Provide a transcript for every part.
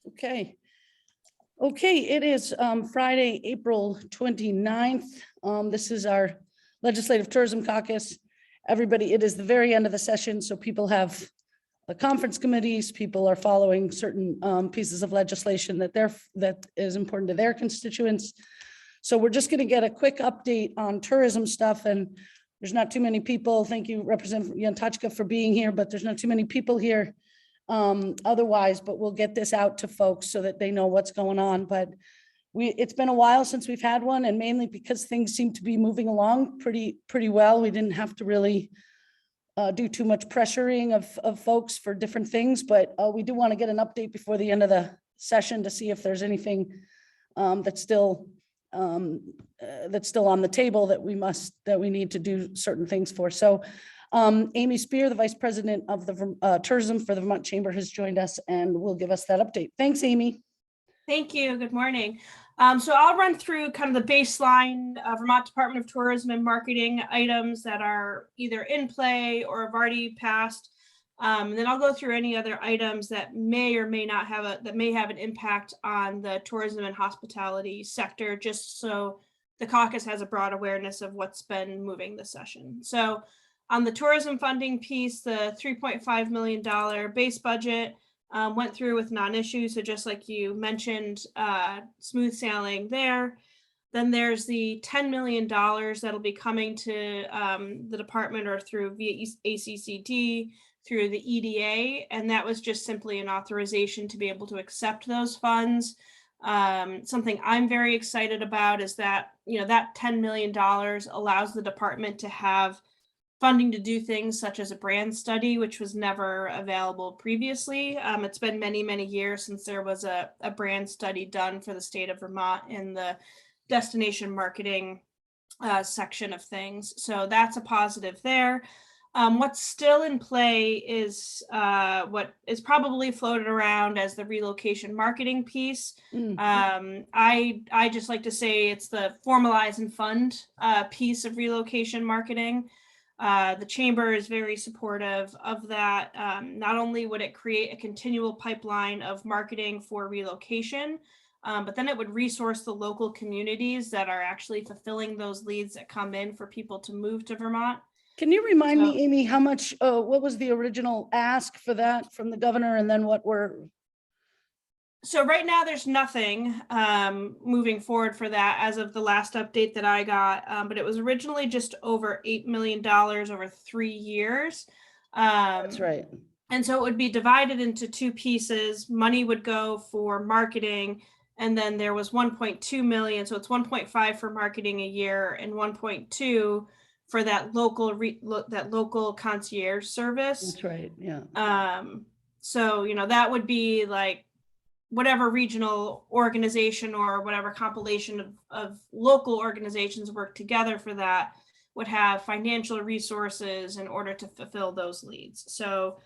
Okay. Okay, it is Friday, April 29th. This is our Legislative Tourism Caucus. Everybody, it is the very end of the session, so people have the conference committees, people are following certain pieces of legislation that is important to their constituents. So we're just going to get a quick update on tourism stuff, and there's not too many people. Thank you, Representative Yantachka, for being here, but there's not too many people here otherwise, but we'll get this out to folks so that they know what's going on. But it's been a while since we've had one, and mainly because things seem to be moving along pretty well. We didn't have to really do too much pressuring of folks for different things, but we do want to get an update before the end of the session to see if there's anything that's still on the table that we need to do certain things for. So Amy Spear, the Vice President of the Tourism for the Vermont Chamber, has joined us and will give us that update. Thanks, Amy. Thank you. Good morning. So I'll run through kind of the baseline Vermont Department of Tourism and Marketing items that are either in play or have already passed. And then I'll go through any other items that may or may not have an impact on the tourism and hospitality sector, just so the caucus has a broad awareness of what's been moving this session. So on the tourism funding piece, the $3.5 million base budget went through with non-issue. So just like you mentioned, smooth sailing there. Then there's the $10 million that'll be coming to the department or through via ACCD through the EDA. And that was just simply an authorization to be able to accept those funds. Something I'm very excited about is that, that $10 million allows the department to have funding to do things such as a brand study, which was never available previously. It's been many, many years since there was a brand study done for the state of Vermont in the destination marketing section of things. So that's a positive there. What's still in play is what is probably floated around as the relocation marketing piece. I just like to say it's the formalize and fund piece of relocation marketing. The chamber is very supportive of that. Not only would it create a continual pipeline of marketing for relocation, but then it would resource the local communities that are actually fulfilling those leads that come in for people to move to Vermont. Can you remind me, Amy, how much, what was the original ask for that from the governor, and then what were? So right now there's nothing moving forward for that as of the last update that I got, but it was originally just over $8 million over 3 years. That's right. And so it would be divided into two pieces. Money would go for marketing, and then there was 1.2 million. So it's 1.5 for marketing a year and 1.2 for that local concierge service. That's right. Yeah. So, that would be like whatever regional organization or whatever compilation of local organizations work together for that would have financial resources in order to fulfill those leads. So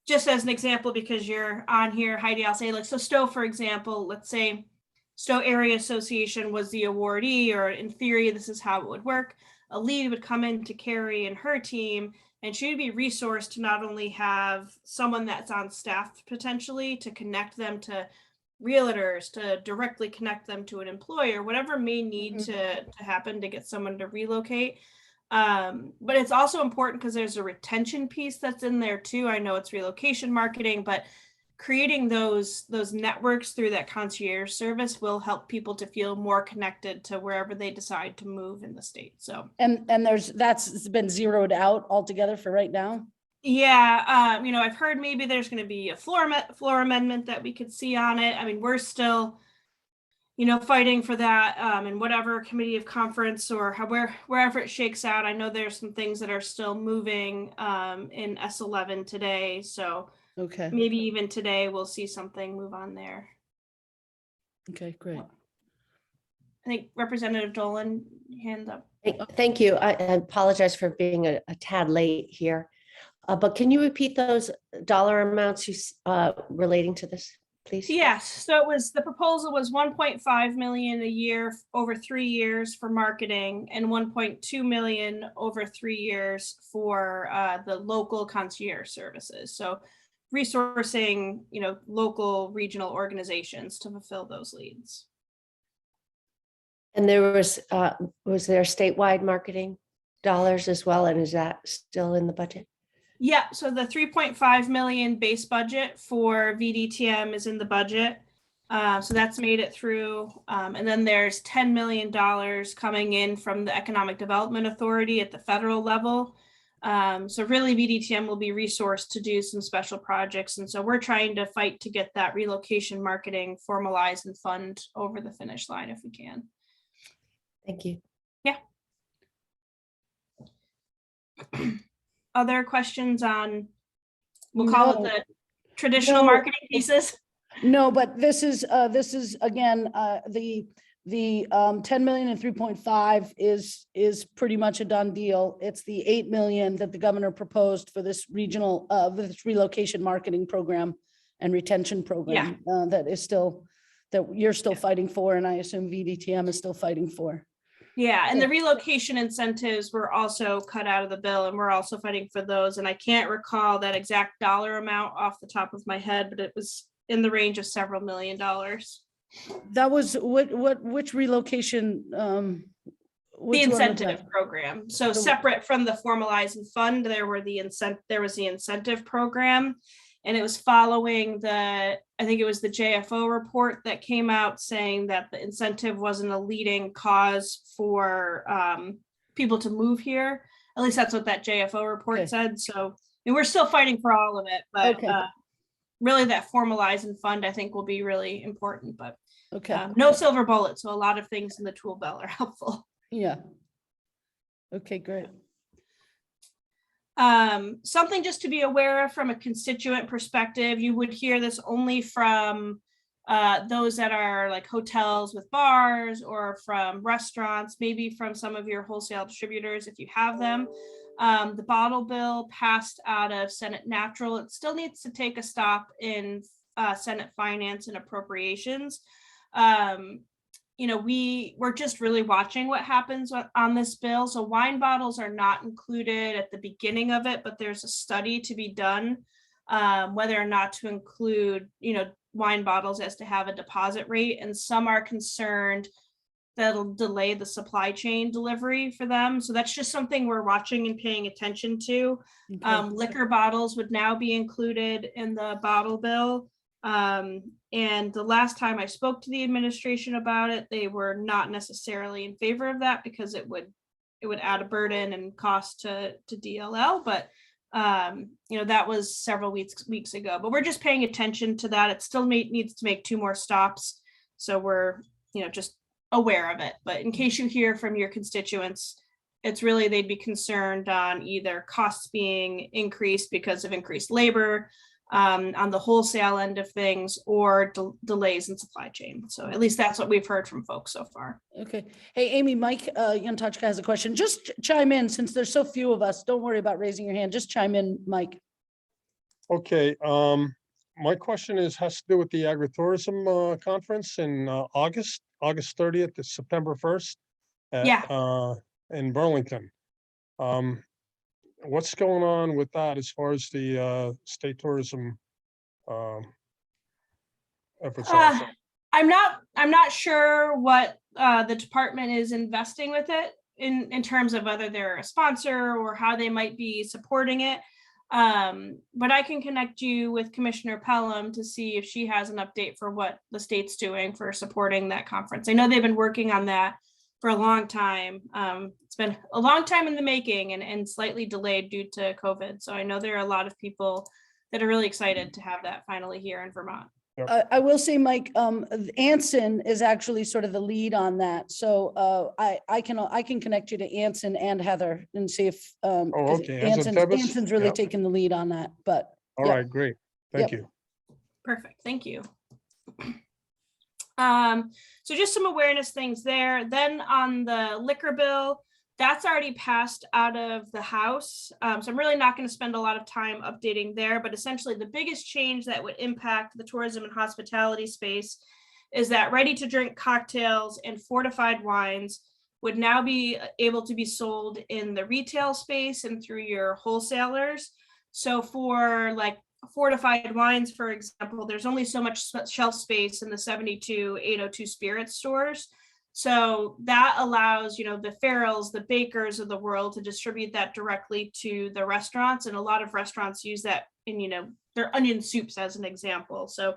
just as an example, because you're on here, Heidi, I'll say so Stowe, for example, let's say Stowe Area Association was the awardee, or in theory, this is how it would work. A lead would come in to Carrie and her team, and she would be resourced to not only have someone that's on staff potentially to connect them to realtors, to directly connect them to an employer, whatever may need to happen to get someone to relocate. But it's also important because there's a retention piece that's in there too. I know it's relocation marketing, but creating those networks through that concierge service will help people to feel more connected to wherever they decide to move in the state. So and that's been zeroed out altogether for right now. Yeah, I've heard maybe there's going to be a floor amendment that we could see on it. I mean, we're still, fighting for that in whatever committee of conference or wherever it shakes out. I know there's some things that are still moving in S11 today. So okay, maybe even today we'll see something move on there. Okay, great. I think Representative Dolan, hand up. Thank you. I apologize for being a tad late here. But can you repeat those dollar amounts relating to this, please? Yes. So the proposal was 1.5 million a year over 3 years for marketing and 1.2 million over 3 years for the local concierge services. So resourcing, local regional organizations to fulfill those leads. And there was there statewide marketing dollars as well? And is that still in the budget? Yeah, so the 3.5 million base budget for VDTM is in the budget. So that's made it through. And then there's $10 million coming in from the Economic Development Authority at the federal level. So really VDTM will be resourced to do some special projects. And so we're trying to fight to get that relocation marketing formalized and fund over the finish line if we can. Thank you. Yeah. Other questions on, we'll call it the traditional marketing pieces? No, but this is again, the 10 million and 3.5 is pretty much a done deal. It's the 8 million that the governor proposed for this regional, this relocation marketing program and retention program. That is still, that you're still fighting for, and I assume VDTM is still fighting for. Yeah, and the relocation incentives were also cut out of the bill, and we're also fighting for those. And I can't recall that exact dollar amount off the top of my head, but it was in the range of several $1 million. That was which relocation? The incentive program. So separate from the formalizing fund, there was the incentive program, and it was following I think it was the JFO report that came out saying that the incentive wasn't a leading cause for people to move here. At least that's what that JFO report said. So we're still fighting for all of it, but really that formalizing fund, I think, will be really important, but no silver bullet. So a lot of things in the tool belt are helpful. Yeah. Okay, great. Something just to be aware of from a constituent perspective, you would hear this only from those that are like hotels with bars, or from restaurants, maybe from some of your wholesale distributors if you have them. The bottle bill passed out of Senate Natural. It still needs to take a stop in Senate Finance and Appropriations. We're just really watching what happens on this bill. So wine bottles are not included at the beginning of it, but there's a study to be done whether or not to include, wine bottles as to have a deposit rate. And some are concerned that'll delay the supply chain delivery for them. So that's just something we're watching and paying attention to. Liquor bottles would now be included in the bottle bill. And the last time I spoke to the administration about it, they were not necessarily in favor of that because it would add a burden and cost to DLL. But that was several weeks ago. But we're just paying attention to that. It still needs to make 2 more stops, so we're just aware of it. But in case you hear from your constituents, it's really they'd be concerned on either costs being increased because of increased labor on the wholesale end of things, or delays in supply chain. So at least that's what we've heard from folks so far. Okay. Hey, Amy, Mike Yantochka has a question. Just chime in since there's so few of us. Don't worry about raising your hand. Just chime in, Mike. Okay. My question has to do with the agritourism conference in August 30th to September 1st in Burlington. What's going on with that as far as the state tourism efforts? I'm not sure what the department is investing with it in terms of whether they're a sponsor or how they might be supporting it. But I can connect you with Commissioner Pelham to see if she has an update for what the state's doing for supporting that conference. I know they've been working on that for a long time. It's been a long time in the making and slightly delayed due to COVID. So I know there are a lot of people that are really excited to have that finally here in Vermont. I will say, Mike, Anson is actually sort of the lead on that. So I can connect you to Anson and Heather and see if Anson's really taking the lead on that. But all right, great. Thank you. Perfect. Thank you. So just some awareness things there. Then on the liquor bill, that's already passed out of the House. So I'm really not going to spend a lot of time updating there, but essentially the biggest change that would impact the tourism and hospitality space is that ready to drink cocktails and fortified wines would now be able to be sold in the retail space and through your wholesalers. So for like fortified wines, for example, there's only so much shelf space in the 72,802 spirits stores. So that allows, the Farrells, the bakers of the world to distribute that directly to the restaurants. And a lot of restaurants use that in, their onion soups as an example. So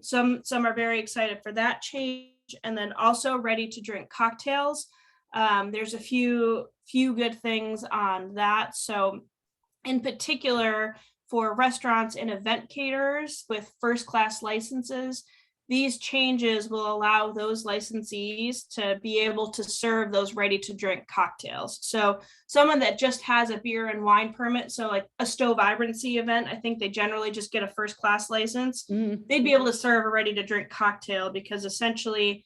some are very excited for that change. And then also ready to drink cocktails. There's a few good things on that. So in particular, for restaurants and event caterers with first-class licenses, these changes will allow those licensees to be able to serve those ready-to-drink cocktails. So someone that just has a beer and wine permit, so like a Stowe Vibrancy event, I think they generally just get a first-class license. They'd be able to serve a ready-to-drink cocktail because essentially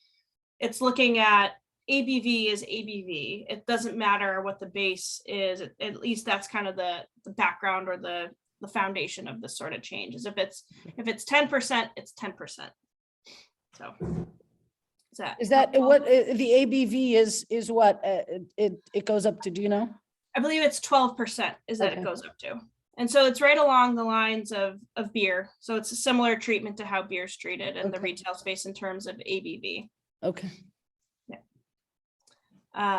it's looking at ABV is ABV. It doesn't matter what the base is. At least that's kind of the background or the foundation of this sort of change. Is if it's 10%, it's 10%. So Is that what the ABV is what it goes up to? Do you know? I believe it's 12% is that Okay. it goes up to. And so it's right along the lines of beer. So it's a similar treatment to how beer's treated in the Okay. retail space in terms of ABV. Okay.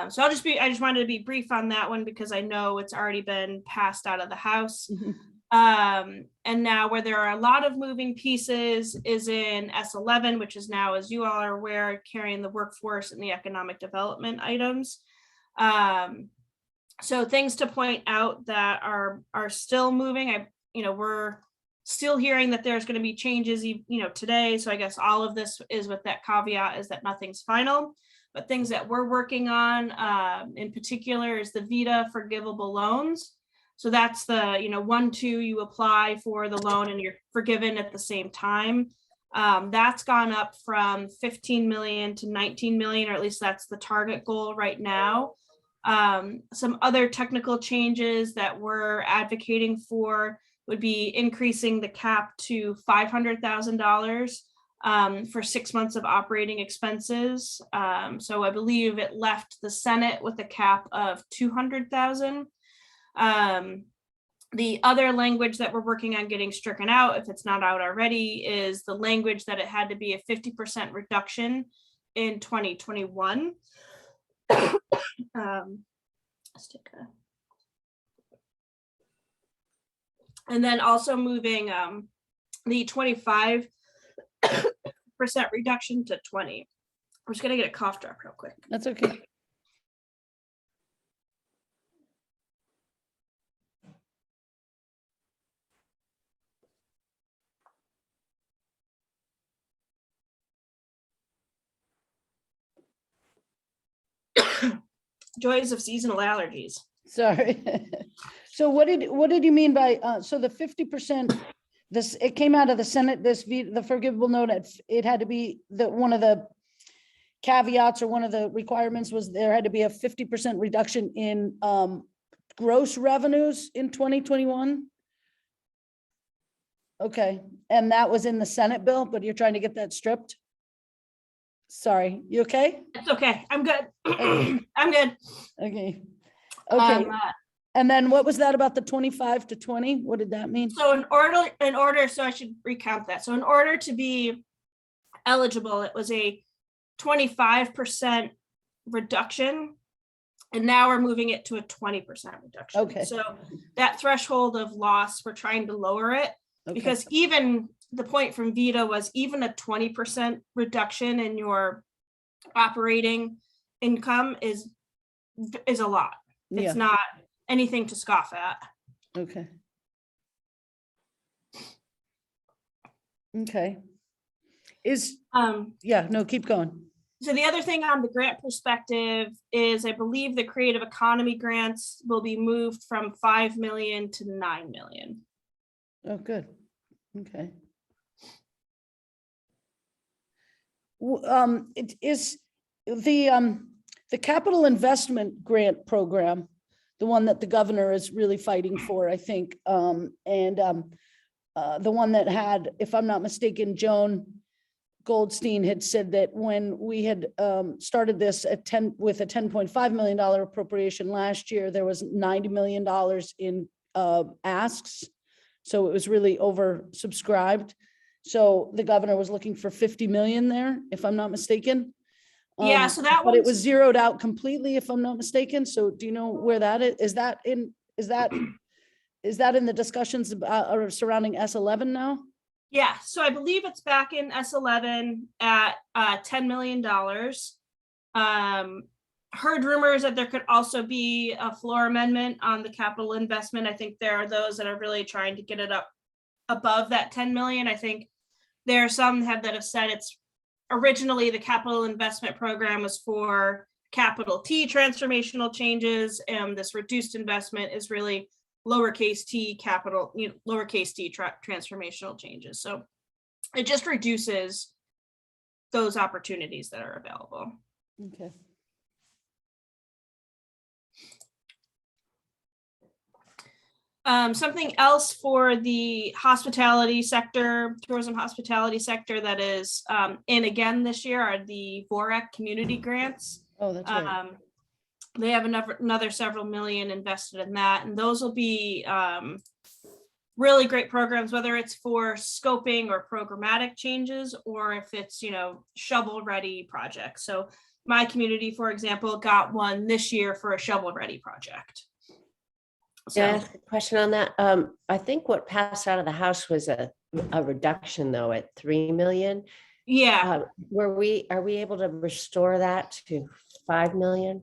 So I just wanted to be brief on that one because I know it's already been passed out of the House. Mhm. And now where there are a lot of moving pieces is in S11, which is now, as you all are aware, carrying the workforce and the economic development items. So things to point out that are still moving. We're still hearing that there's going to be changes, today. So I guess all of this is with that caveat is that nothing's final. But things that we're working on in particular is the VITA forgivable loans. So that's the, 1-2, you apply for the loan and you're forgiven at the same time. That's gone up from 15 million to 19 million, or at least that's the target goal right now. Some other technical changes that we're advocating for would be increasing the cap to $500,000 for 6 months of operating expenses. So I believe it left the Senate with a cap of 200,000. The other language that we're working on getting stricken out, if it's not out already, is the language that it had to be a 50% reduction in 2021. Let's take and then also moving the 25% reduction to 20. I'm just gonna get a cough drop real quick. That's okay. Joys of seasonal allergies. Sorry. So what did you mean by, so the 50%, it came out of the Senate, the forgivable note, it had to be one of the caveats or one of the requirements was there had to be a 50% reduction in gross revenues in 2021? Okay, and that was in the Senate bill, but you're trying to get that stripped? Sorry, you okay? It's okay. I'm good. Okay. I'm good. Okay. Okay. And then what was that about the 25 to 20? What did that mean? So in order, so I should recount that. So in order to be eligible, it was a 25% reduction. And now we're moving it to a 20% reduction. Okay. So that threshold of loss, we're trying to lower it because even the point from VITA was even a 20% reduction in your operating income is a lot. It's not anything to scoff at. Okay. Okay. No, keep going. So the other thing on the grant perspective is I believe the creative economy grants will be moved from 5 million to 9 million. Oh, good. Okay. It is the capital investment grant program, the one that the governor is really fighting for, I think, the one that had, if I'm not mistaken, Joan Goldstein had said that when we had started this with a $10.5 million appropriation last year, there was $90 million in asks. So it was really oversubscribed. So the governor was looking for 50 million there, if I'm not mistaken. Yeah, so that But it was one's, zeroed out completely, if I'm not mistaken. So do you know where that is? Is that in the discussions about, or surrounding S11 now? yeah, so I believe it's back in S11 at $10 million. Heard rumors that there could also be a floor amendment on the capital investment. I think there are those that are really trying to get it up above that 10 million. I think there are some that have said it's originally the capital investment program was for capital T transformational changes, and this reduced investment is really lowercase t capital, lowercase t transformational changes. So it just reduces those opportunities that are available. Okay. Something else for the hospitality sector, tourism hospitality sector that is in again this year are the VORAC community grants. Oh, that's right. They have another several million invested in that, and those will be really great programs, whether it's for scoping or programmatic changes, or if it's, shovel ready projects. So my community, for example, got one this year for a shovel ready project. Can I ask a question on that? I think what passed out of the House was a reduction though at 3 million. Yeah. Are we able to restore that to 5 million?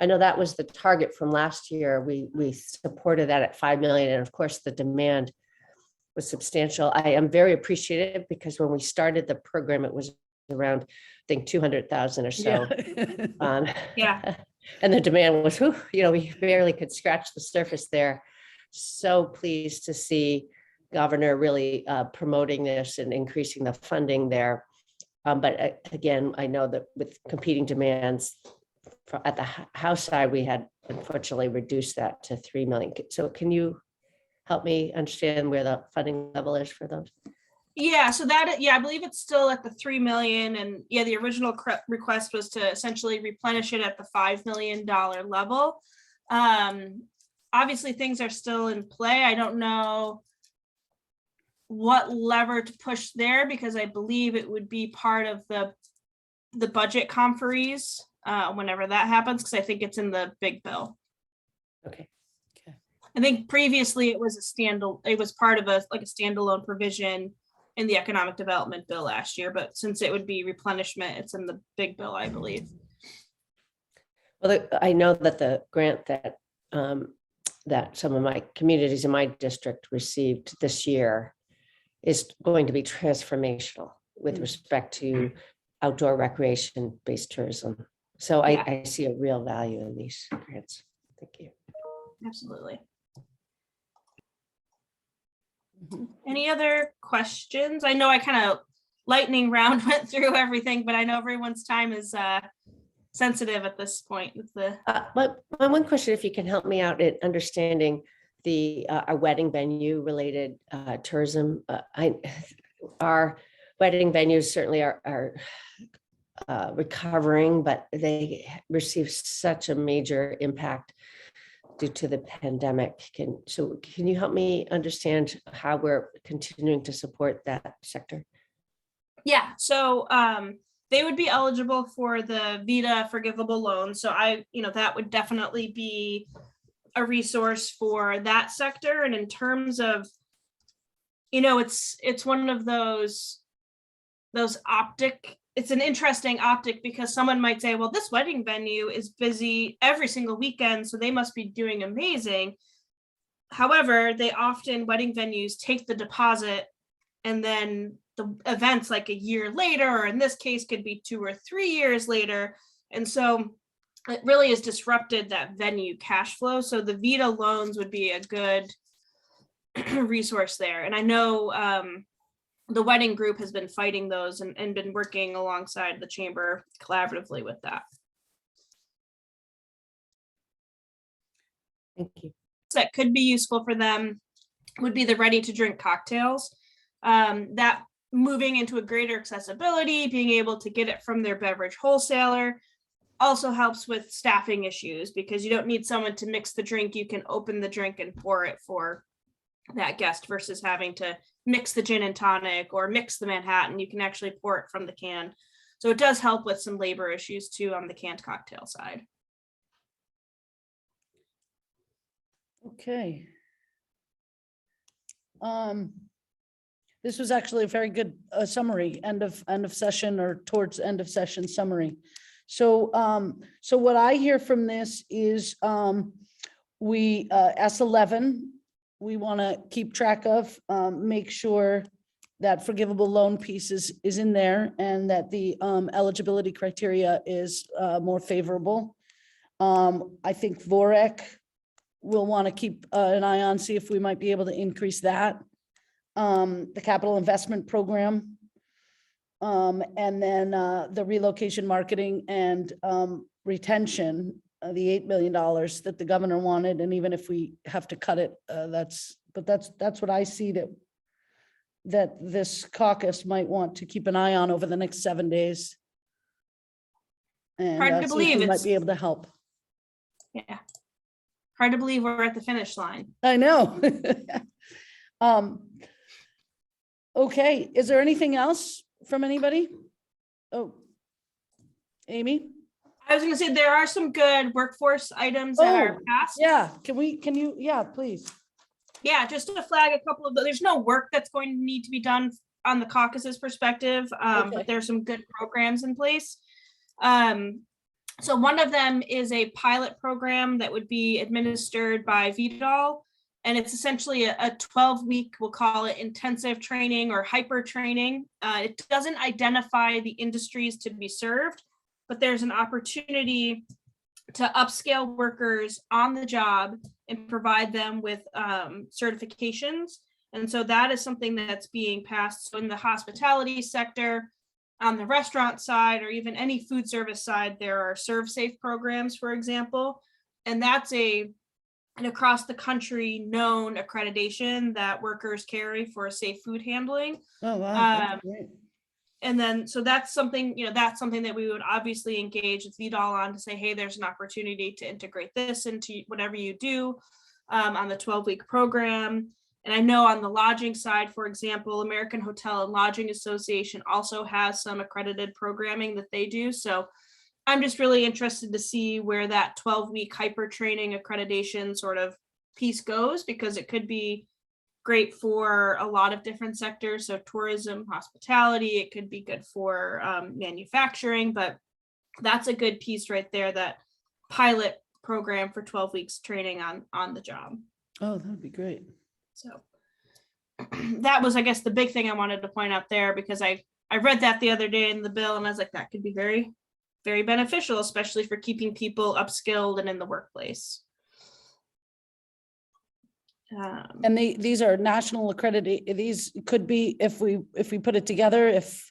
I know that was the target from last year. We supported that at 5 million. And of course the demand was substantial. I am very appreciative because when we started the program, it was around, I think 200,000 or so. Yeah. And the demand was, we barely could scratch the surface there. So pleased to see Governor really promoting this and increasing the funding there. But again, I know that with competing demands at the House side, we had unfortunately reduced that to 3 million. So can you help me understand where the funding level is for those? Yeah, so I believe it's still at the 3 million, and the original request was to essentially replenish it at the $5 million level. Obviously things are still in play. I don't know what lever to push there, because I believe it would be part of the budget conferees whenever that happens, because I think it's in the big bill. Okay. I think previously it was part of a standalone provision in the economic development bill last year, but since it would be replenishment, it's in the big bill, I believe. Well, I know that the grant that that some of my communities in my district received this year is going to be transformational with respect to outdoor recreation-based tourism. So I see a real value in these grants. Thank you. Absolutely. Any other questions? I know I kind of lightning round went through everything, but I know everyone's time is sensitive at this point with the. But my one question, if you can help me out in understanding the our wedding venue related tourism. Our wedding venues certainly are recovering, but they received such a major impact due to the pandemic. Can you help me understand how we're continuing to support that sector? Yeah, so they would be eligible for the VITA forgivable loan. So that would definitely be a resource for that sector. And in terms of, it's one of those it's an interesting optic, because someone might say, well, this wedding venue is busy every single weekend, so they must be doing amazing. However, wedding venues take the deposit, and then the events like a year later, or in this case could be 2 or 3 years later. And so it really has disrupted that venue cash flow. So the VITA loans would be a good resource there. And I know the wedding group has been fighting those and been working alongside the chamber collaboratively with that. Thank you. That could be useful for them would be the ready to drink cocktails. That moving into a greater accessibility, being able to get it from their beverage wholesaler, also helps with staffing issues, because you don't need someone to mix the drink. You can open the drink and pour it for that guest versus having to mix the gin and tonic or mix the Manhattan. You can actually pour it from the can. So it does help with some labor issues too on the canned cocktail side. Okay. This was actually a very good summary, end of session or towards end of session summary. So, so what I hear from this is we S11, we want to keep track of, make sure that forgivable loan piece is in there and that the eligibility criteria is more favorable. I think VOREC we'll want to keep an eye on, see if we might be able to increase that. The capital investment program. And then the relocation marketing and retention, the $8 million that the governor wanted. And even if we have to cut it, that's what I see that this caucus might want to keep an eye on over the next 7 days. And Hard to see if we believe might it's, be able to help. yeah. Hard to believe we're at the finish line. I know. Okay, is there anything else from anybody? Oh, Amy? I was gonna say, there are some good workforce items that are Oh, passed. yeah, can you, yeah, please. Yeah, just to flag a couple of, there's no work that's going to need to be done on the caucus's perspective, Okay. but there's some good programs in place. So one of them is a pilot program that would be administered by VDOL. And it's essentially a 12-week, we'll call it intensive training or hyper training. It doesn't identify the industries to be served, but there's an opportunity to upscale workers on the job and provide them with certifications. And so that is something that's being passed. So in the hospitality sector, on the restaurant side, or even any food service side, there are ServSafe programs, for example. And that's an across the country known accreditation that workers carry for safe food handling. Oh, wow, that's great. And then, so that's something, that's something that we would obviously engage with VDOL on to say, hey, there's an opportunity to integrate this into whatever you do on the 12-week program. And I know on the lodging side, for example, American Hotel and Lodging Association also has some accredited programming that they do. So I'm just really interested to see where that 12-week hyper training accreditation sort of piece goes, because it could be great for a lot of different sectors. So tourism, hospitality, it could be good for manufacturing, but that's a good piece right there, that pilot program for 12 weeks training on the job. Oh, that'd be great. So that was, I guess, the big thing I wanted to point out there, because I read that the other day in the bill and I was like, that could be very, very beneficial, especially for keeping people upskilled and in the workplace. And these are national accredited, these could be, if we put it together, if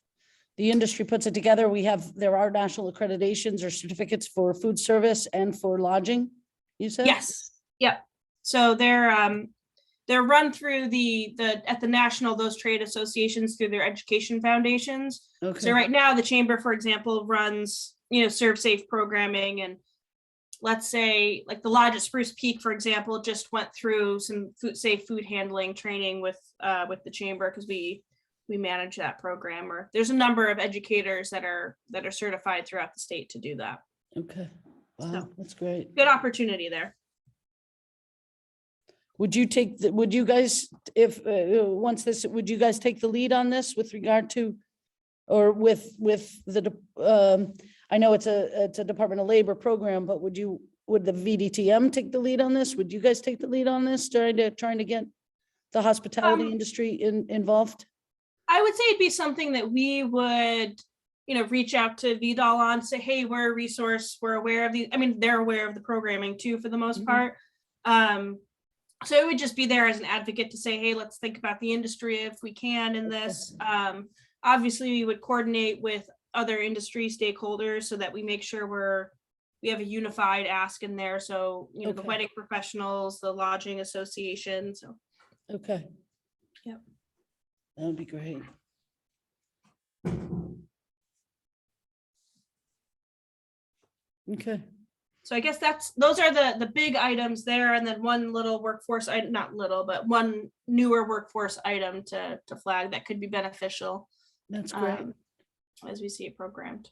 the industry puts it together, there are national accreditations or certificates for food service and for lodging, you said? Yes. Yep. So they're run through at the national, those trade associations through their education foundations. Okay. So right now the chamber, for example, runs, ServSafe programming, and let's say like the lodge at Spruce Peak, for example, just went through some safe food handling training with the chamber, because we manage that program. Or there's a number of educators that are certified throughout the state to do that. Okay. Wow, So, that's great. good opportunity there. Would you guys, if would you guys take the lead on this with regard to, or with the, I know it's a Department of Labor program, but would the VDTM take the lead on this? Would you guys take the lead on this, trying to get the hospitality industry involved? I would say it'd be something that we would, reach out to VDOL on, say, hey, we're a resource, we're aware of these. I mean, they're aware of the programming too, for the most part. So it would just be there as an advocate to say, hey, let's think about the industry if we can in this. Obviously, we would coordinate with other industry stakeholders so that we make sure we have a unified ask in there. So, the Okay. wedding professionals, the lodging association. So, Okay. Yep. That would be great. Okay. So I guess those are the big items there, and then one little workforce item, not little, but one newer workforce item to flag that could be beneficial That's great. as we see it programmed.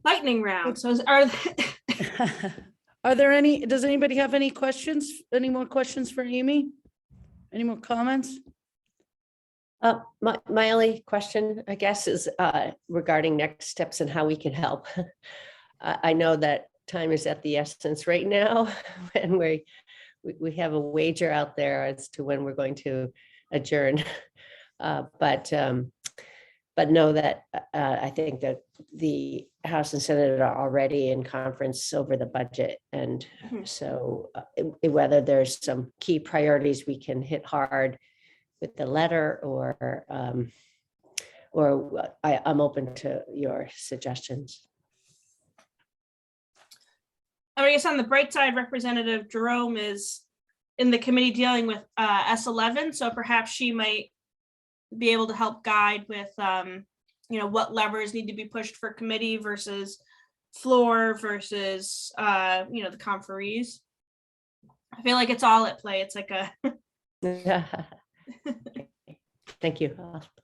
Lightning round. So Are there any, does anybody have any questions? Any more questions for Amy? Any more comments? My only question, I guess, is regarding next steps and how we can help. I know that time is at the essence right now, and we have a wager out there as to when we're going to adjourn. But know that I think that the House and Senate are already in conference over the budget, and so whether there's some key priorities we can hit hard with the letter, or I'm open to your suggestions. I guess on the bright side, Representative Jerome is in the committee dealing with S11, so perhaps she might be able to help guide with what levers need to be pushed for committee versus floor versus the conferees. I feel like it's all at play. It's like a Thank you.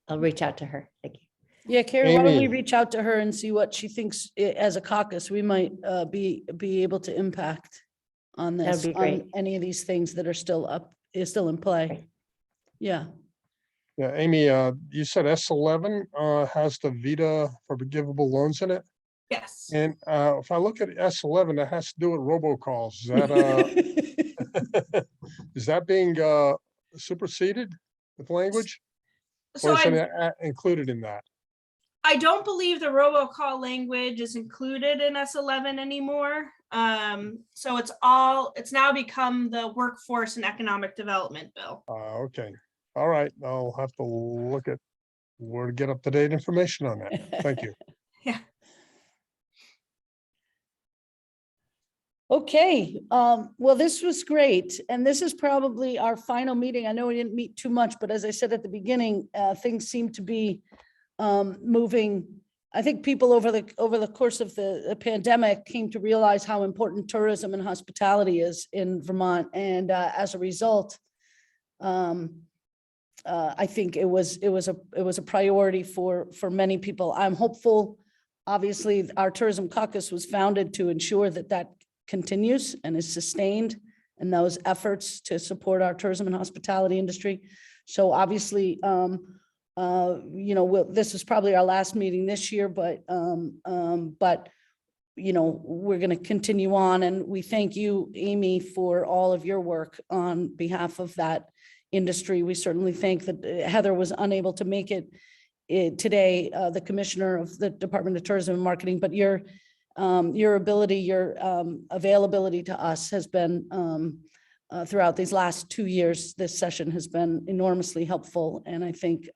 I'll reach out to her. Thank you. Yeah, Carrie, why don't we Amy. reach out to her and see what she thinks as a caucus we might be able to impact on this, That'd be on great. any of these things that are still in play. Great. Yeah. Yeah, Amy, you said S11 has the Vita for forgivable loans in it. yes. And if I look at S11, that has to do with robocalls. Is that is that being superseded with language? So Or is it included in that? I don't believe the robocall language is included in S11 anymore. So it's now become the Workforce and Economic Development Bill. Okay. All right. I'll have to look at where to get up-to-date information on that. Thank you. Yeah. Okay, well, this was great. And this is probably our final meeting. I know we didn't meet too much, but as I said at the beginning, things seem to be moving. I think people over the course of the pandemic came to realize how important tourism and hospitality is in Vermont. And as a result, I think it was a priority for many people. I'm hopeful. Obviously, our Tourism Caucus was founded to ensure that continues and is sustained, and those efforts to support our tourism and hospitality industry. So obviously, this is probably our last meeting this year, but we're going to continue on, and we thank you, Amy, for all of your work on behalf of that industry. We certainly thank that Heather was unable to make it today, the commissioner of the Department of Tourism and Marketing, but your ability, your availability to us has been throughout these last 2 years. This session has been enormously helpful, and I think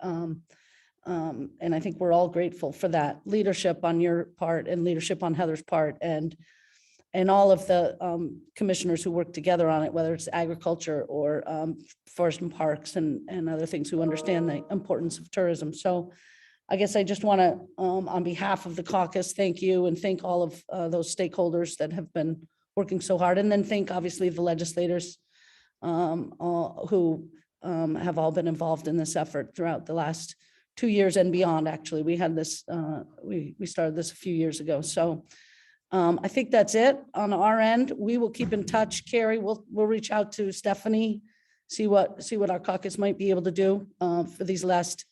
we're all grateful for that leadership on your part and leadership on Heather's part, and all of the commissioners who work together on it, whether it's agriculture or forest and parks and other things who understand the importance of tourism. So I guess I just want to, on behalf of the caucus, thank you and thank all of those stakeholders that have been working so hard. And then thank, obviously, the legislators who have all been involved in this effort throughout the last 2 years and beyond. Actually, we had this, we started this a few years ago. So I think that's it on our end. We will keep in touch. Carrie, we'll reach out to Stephanie, see what our caucus might be able to do for these last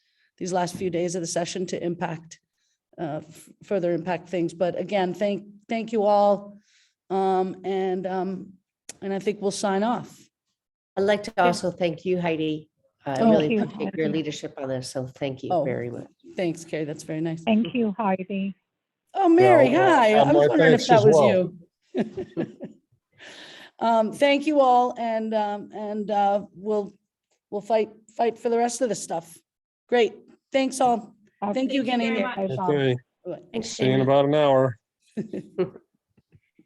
few days of the session to further impact things. But again, thank you all. And I think we'll sign off. I'd like to also thank you, Heidi. I Oh. really Thank you, appreciate your Heidi. leadership on this, so thank you Oh. very much. Thanks, Carrie. That's very nice. Thank you, Heidi. Oh, Mary, Yeah, hi. and I was my wondering if thanks as that was well. you. Thank you all, and we'll fight for the rest of the stuff. Great. Thanks all. Thank you again, very Amy. much. Bye-bye. Okay. Thanks, See you in Amy. about an hour.